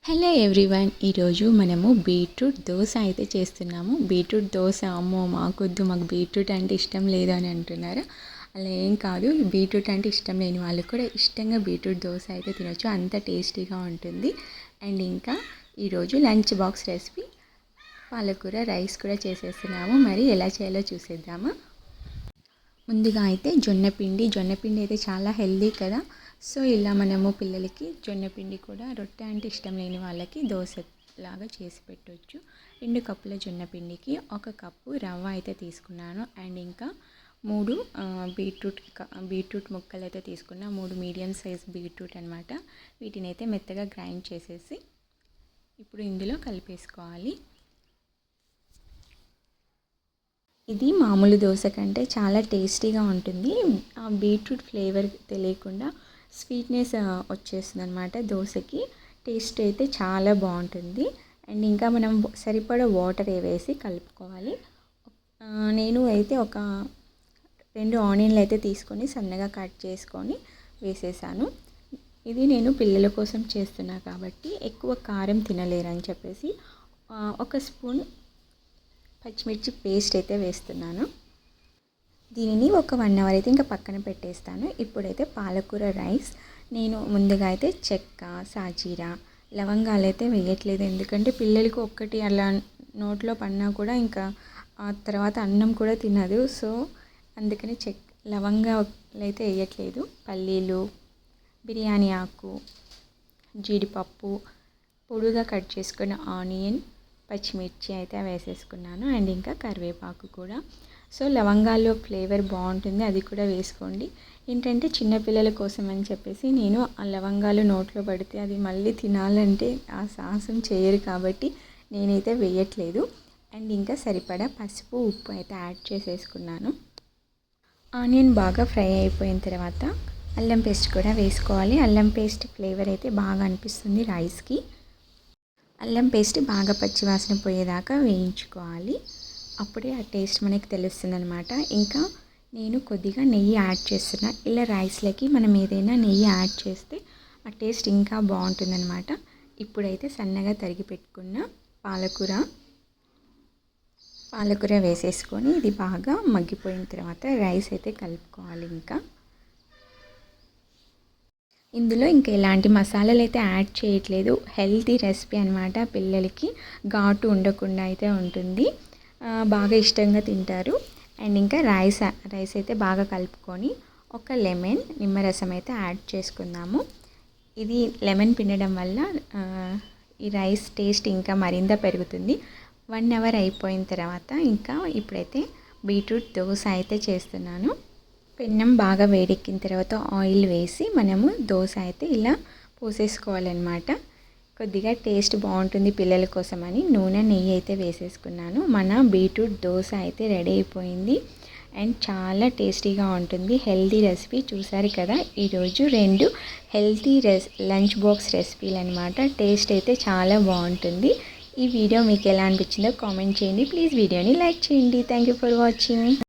Hello everyone, ఈరోజు మనము beetroot dosa అయితే చేస్తున్నాము. బీట్రూట్ దోశ అమ్మో మాకొద్దు, మాకు బీట్రూట్ అంటే ఇష్టం లేదు అని అంటున్నారు. అలా ఏం కాదు, బీట్రూట్ అంటే ఇష్టం లేని వాళ్ళు కూడా ఇష్టంగా బీట్రూట్ దోశ అయితే తినొచ్చు, అంత టేస్టీగా ఉంటుంది. అండ్ ఇంకా ఈరోజు లంచ్ బాక్స్ రెసిపీ పాలకూర రైస్ కూడా చేసేస్తున్నాము. మరి ఎలా చేయాలో చూసేద్దామా. ముందుగా అయితే జొన్నపిండి అయితే చాలా హెల్దీ కదా. సో ఇలా మనము పిల్లలకి జొన్నపిండి కూడా రొట్టె అంటే ఇష్టం లేని వాళ్ళకి దోశ లాగా చేసి పెట్టవచ్చు. 2 కప్పుల జొన్నపిండికి 1 కప్పు రవ్వ అయితే తీసుకున్నాను. అండ్ ఇంకా 3 బీట్రూట్ ముక్కలు అయితే తీసుకున్నా. 3 మీడియం సైజ్ బీట్రూట్ అనమాట. వీటిని అయితే మెత్తగా గ్రైండ్ చేసేసి ఇప్పుడు ఇందులో కలిపేసుకోవాలి. ఇది మామూలు దోశ కంటే చాలా టేస్టీగా ఉంటుంది. ఆ బీట్రూట్ ఫ్లేవర్ తెలియకుండా స్వీట్నెస్ వచ్చేస్తుంది అనమాట. దోశకి టేస్ట్ అయితే చాలా బాగుంటుంది. అండ్ ఇంకా మనం సరిపడా వాటర్ వేసి కలుపుకోవాలి. నేను అయితే ఒక 2 ఆనియన్లు అయితే తీసుకొని సన్నగా కట్ చేసుకొని వేసేసాను. ఇది నేను పిల్లల కోసం చేస్తున్నా కాబట్టి ఎక్కువ కారం తినలేరని చెప్పేసి 1 స్పూన్ పచ్చిమిర్చి పేస్ట్ అయితే వేస్తున్నాను. దీనిని ఒక 1 అవర్ అయితే ఇంకా పక్కన పెట్టేస్తాను. ఇప్పుడైతే పాలకూర రైస్ నేను ముందుగా అయితే చెక్క, సాజీరా, లవంగాలు అయితే వేయట్లేదు. ఎందుకంటే పిల్లలకి ఒక్కటి అలా నోట్లో పడినా కూడా ఇంకా ఆ తర్వాత అన్నం కూడా తినదు. సో అందుకని లవంగాలు అయితే వేయట్లేదు. పల్లీలు, బిర్యానీ ఆకు, జీడిపప్పు, పొడుగా కట్ చేసుకున్న ఆనియన్, పచ్చిమిర్చి అయితే వేసేసుకున్నాను. అండ్ ఇంకా కరివేపాకు కూడా. సో లవంగాల్లో ఫ్లేవర్ బాగుంటుంది, అది కూడా వేసుకోండి. ఏంటంటే చిన్నపిల్లల కోసం అని చెప్పేసి నేను ఆ లవంగాలు నోట్లో పడితే అది మళ్ళీ తినాలంటే ఆ సాహసం చేయరు కాబట్టి నేనైతే వేయట్లేదు. అండ్ ఇంకా సరిపడా పసుపు, ఉప్పు అయితే యాడ్ చేసేసుకున్నాను. ఆనియన్ బాగా ఫ్రై అయిపోయిన తర్వాత అల్లం పేస్ట్ కూడా వేసుకోవాలి. అల్లం పేస్ట్ ఫ్లేవర్ అయితే బాగా అనిపిస్తుంది రైస్కి. అల్లం పేస్ట్ బాగా పచ్చివాసన పోయేదాకా వేయించుకోవాలి. అప్పుడే ఆ టేస్ట్ మనకి తెలుస్తుంది అనమాట. ఇంకా నేను కొద్దిగా నెయ్యి యాడ్ చేస్తున్నా. ఇలా రైస్లకి మనం ఏదైనా నెయ్యి యాడ్ చేస్తే ఆ టేస్ట్ ఇంకా బాగుంటుందన్నమాట. ఇప్పుడైతే సన్నగా తరిగి పెట్టుకున్న పాలకూర వేసేసుకొని ఇది బాగా మగ్గిపోయిన తర్వాత రైస్ అయితే కలుపుకోవాలి. ఇంకా ఇందులో ఇంకా ఎలాంటి మసాలాలు అయితే యాడ్ చేయట్లేదు. హెల్తీ రెసిపీ అనమాట. పిల్లలకి ఘాటు ఉండకుండా అయితే ఉంటుంది, బాగా ఇష్టంగా తింటారు. అండ్ ఇంకా రైస్ అయితే బాగా కలుపుకొని ఒక నిమ్మరసం అయితే యాడ్ చేసుకుందాము. ఇది లెమన్ పిండడం వల్ల ఈ రైస్ టేస్ట్ ఇంకా మరింత పెరుగుతుంది. 1 అవర్ అయిపోయిన తర్వాత ఇంకా ఇప్పుడైతే బీట్రూట్ దోశ అయితే చేస్తున్నాను. పెన్నం బాగా వేడెక్కిన తర్వాత ఆయిల్ వేసి మనము దోశ అయితే ఇలా పోసేసుకోవాలన్నమాట. కొద్దిగా టేస్ట్ బాగుంటుంది పిల్లల కోసమని నూనె, నెయ్యి అయితే వేసేసుకున్నాను. మన బీట్రూట్ దోశ అయితే రెడీ అయిపోయింది. అండ్ చాలా టేస్టీగా ఉంటుంది. హెల్తీ రెసిపీ చూసారు కదా. ఈరోజు 2 హెల్తీ లంచ్ బాక్స్ రెసిపీలు అనమాట. టేస్ట్ అయితే చాలా బాగుంటుంది. ఈ వీడియో మీకు ఎలా అనిపించిందో కామెంట్ చేయండి. ప్లీజ్ వీడియోని లైక్ చేయండి. Thank you for watching.